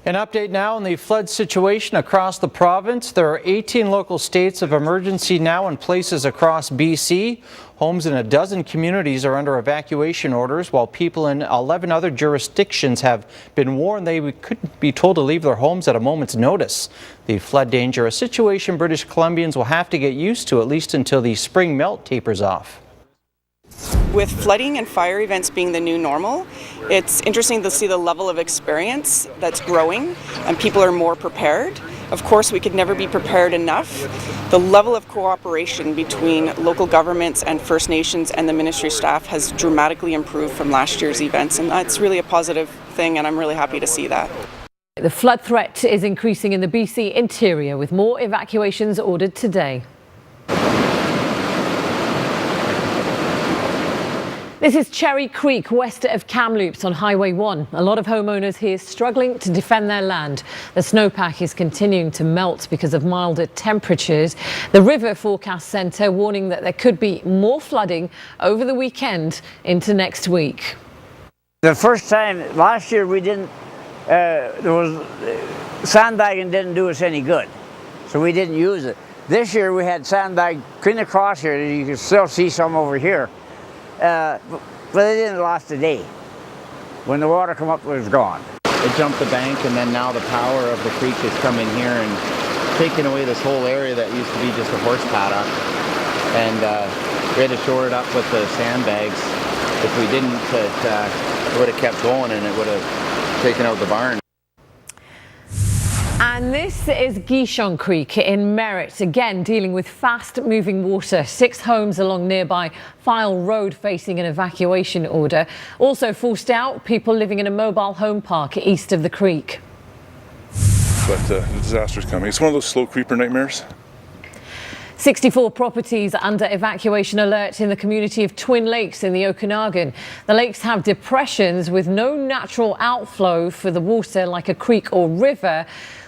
An update now on the flood situation across the province. There are 18 local states of emergency now in places across BC. Homes in a dozen communities are under evacuation orders, while people in 11 other jurisdictions have been warned they could be told to leave their homes at a moment's notice. The flood danger, a situation British Columbians will have to get used to at least until the spring melt tapers off. With flooding and fire events being the new normal, it's interesting to see the level of experience that's growing and people are more prepared. Of course, we could never be prepared enough. The level of cooperation between local governments and First Nations and the ministry staff has dramatically improved from last year's events, and that's really a positive thing, and I'm really happy to see that. The flood threat is increasing in the BC interior, with more evacuations ordered today. This is Cherry Creek, west of Kamloops on Highway 1. A lot of homeowners here struggling to defend their land. The snowpack is continuing to melt because of milder temperatures. The River Forecast Centre warning that there could be more flooding over the weekend into next week. The first time last year we didn't, sandbagging didn't do us any good, so we didn't use it. This year we had sandbag clean across here. You can still see some over here. But it didn't last a day. When the water come up, it was gone. It jumped the bank, and then now the power of the creek is coming here and taking away this whole area that used to be just a horse paddock. And we had to shore it up with the sandbags. If we didn't, it would have kept going and it would have taken out the barn. And this is Gishon Creek in Merritt, again dealing with fast-moving water. 6 homes along nearby File Road facing an evacuation order. Also forced out people living in a mobile home park east of the creek. But the disaster's coming. It's one of those slow creeper nightmares. 64 properties under evacuation alert in the community of Twin Lakes in the Okanagan. The lakes have depressions with no natural outflow for the water like a creek or river.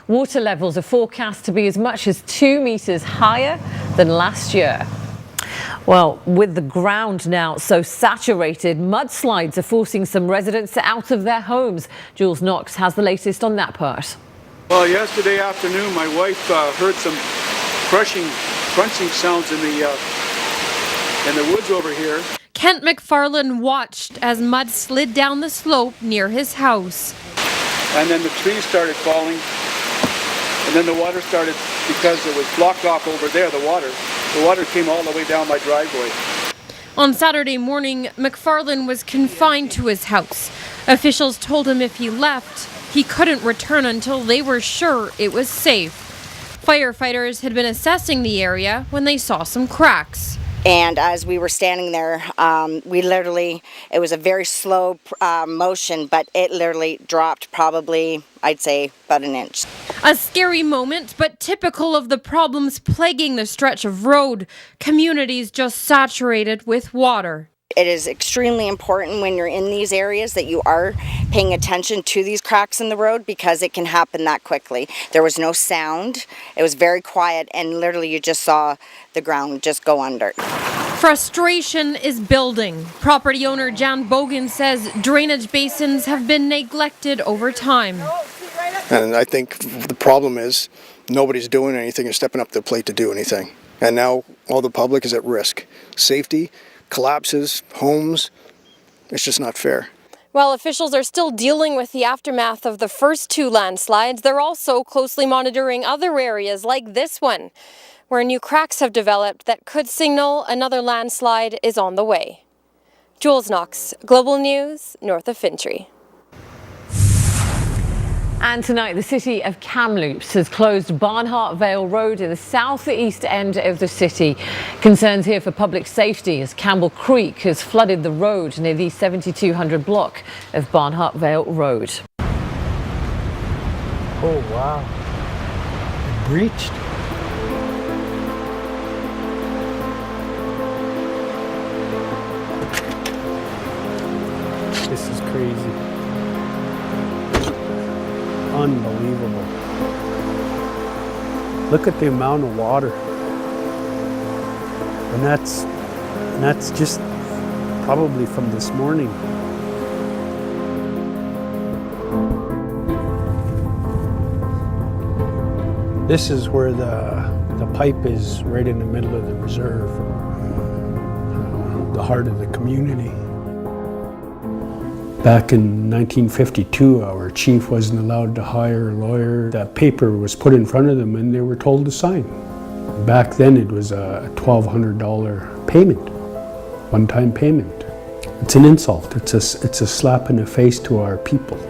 Water levels are forecast to be as much as 2 meters higher than last year. Well, with the ground now so saturated, mudslides are forcing some residents out of their homes. Jules Knox has the latest on that part. Well, yesterday afternoon, my wife heard some crunching sounds in the woods over here. Kent McFarland watched as mud slid down the slope near his house. And then the trees started falling. And then the water started, because it was blocked off over there, the water came all the way down my driveway. On Saturday morning, McFarland was confined to his house. Officials told him if he left, he couldn't return until they were sure it was safe. Firefighters had been assessing the area when they saw some cracks. And as we were standing there, it was a very slow motion, but it literally dropped probably, I'd say, about an inch. A scary moment, but typical of the problems plaguing the stretch of road. Communities just saturated with water. It is extremely important when you're in these areas that you are paying attention to these cracks in the road, because it can happen that quickly. There was no sound. It was very quiet, and literally you just saw the ground just go under. Frustration is building. Property owner Jan Bogan says drainage basins have been neglected over time. And I think the problem is nobody's doing anything and stepping up to the plate to do anything. And now all the public is at risk. Safety, collapses, homes, it's just not fair. While officials are still dealing with the aftermath of the first 2 landslides, they're also closely monitoring other areas like this one, where new cracks have developed that could signal another landslide is on the way. Jules Knox, Global News, north of Fintry. And tonight, the city of Kamloops has closed Barnhart Vale Road in the southeast end of the city. Concerns here for public safety as Campbell Creek has flooded the road near the 7200 block of Barnhart Vale Road. Oh, wow. It breached. This is crazy. Unbelievable. Look at the amount of water. And that's just probably from this morning. This is where the pipe is, right in the middle of the reserve, the heart of the community. Back in 1952, our chief wasn't allowed to hire a lawyer. That paper was put in front of them and they were told to sign. Back then it was a $1,200 payment, one-time payment. It's an insult. It's a slap in the face to our people.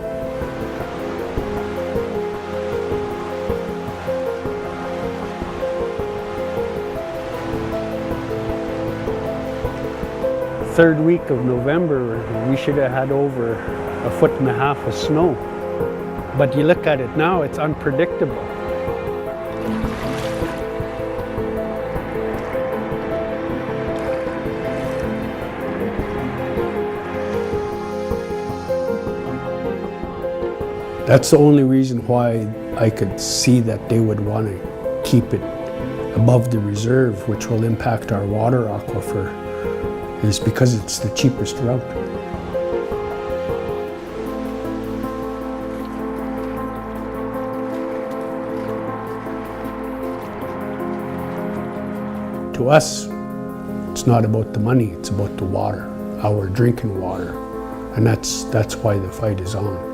Third week of November, we should have had over 1.5 feet of snow. But you look at it now, it's unpredictable. That's the only reason why I could see that they would want to keep it above the reserve, which will impact our water aquifer, is because it's the cheapest route. To us, it's not about the money, it's about the water, our drinking water. And that's why the fight is on.